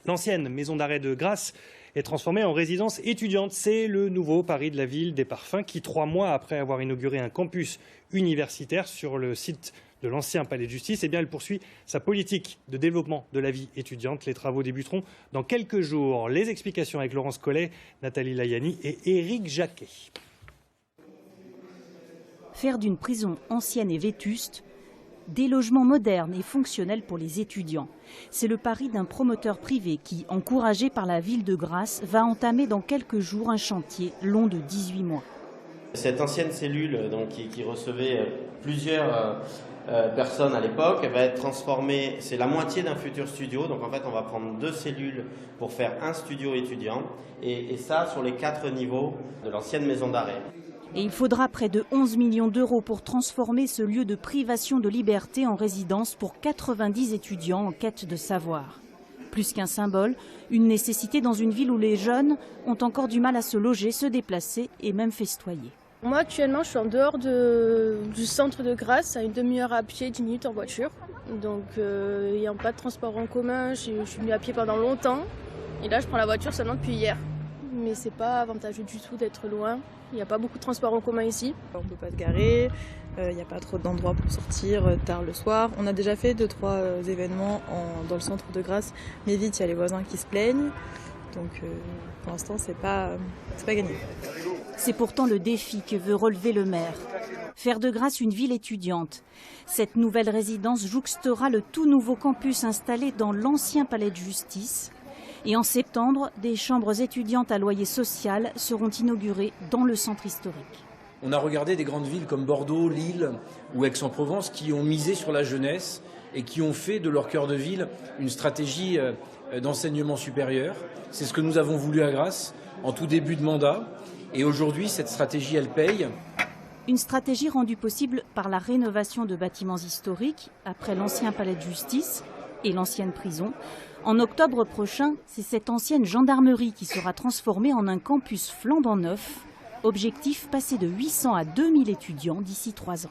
L'ancienne maison d'arrêt de Grasse est transformée en résidence étudiante. C'est le nouveau pari de la ville des parfums qui, 3 mois après avoir inauguré un campus universitaire sur le site de l'ancien palais de justice, elle poursuit sa politique de développement de la vie étudiante. Les travaux débuteront dans quelques jours. Les explications avec Laurence Collet, Nathalie Layani et Éric Jacquet. Faire d'une prison ancienne et vétuste des logements modernes et fonctionnels pour les étudiants. C'est le pari d'un promoteur privé qui, encouragé par la ville de Grasse, va entamer dans quelques jours un chantier long de 18 mois. Cette ancienne cellule qui recevait plusieurs personnes à l'époque va être transformée, c'est la moitié d'un futur studio. Donc en fait on va prendre 2 cellules pour faire un studio étudiant et ça sur les 4 niveaux de l'ancienne maison d'arrêt. Et il faudra près de 11 millions d'euros pour transformer ce lieu de privation de liberté en résidence pour 90 étudiants en quête de savoir. Plus qu'un symbole, une nécessité dans une ville où les jeunes ont encore du mal à se loger, se déplacer et même festoyer. Moi actuellement je suis en dehors du centre de Grasse, à une demi-heure à pied, 10 minutes en voiture. Donc n'ayant pas de transport en commun, je suis venue à pied pendant longtemps et là je prends la voiture seulement depuis hier. Mais c'est pas avantageux du tout d'être loin. Il n'y a pas beaucoup de transports en commun ici. On ne peut pas se garer, il n'y a pas trop d'endroits pour sortir tard le soir. On a déjà fait 2-3 événements dans le centre de Grasse, mais vite il y a les voisins qui se plaignent. Donc pour l'instant c'est pas gagné. C'est pourtant le défi que veut relever le maire. Faire de Grasse une ville étudiante. Cette nouvelle résidence jouxtera le tout nouveau campus installé dans l'ancien palais de justice. Et en septembre, des chambres étudiantes à loyer social seront inaugurées dans le centre historique. On a regardé des grandes villes comme Bordeaux, Lille ou Aix-en-Provence qui ont misé sur la jeunesse et qui ont fait de leur cœur de ville une stratégie d'enseignement supérieur. C'est ce que nous avons voulu à Grasse en tout début de mandat. Et aujourd'hui, cette stratégie, elle paye. Une stratégie rendue possible par la rénovation de bâtiments historiques après l'ancien palais de justice et l'ancienne prison. En octobre prochain, c'est cette ancienne gendarmerie qui sera transformée en un campus flambant neuf. Objectif, passer de 800 à 2000 étudiants d'ici 3 ans.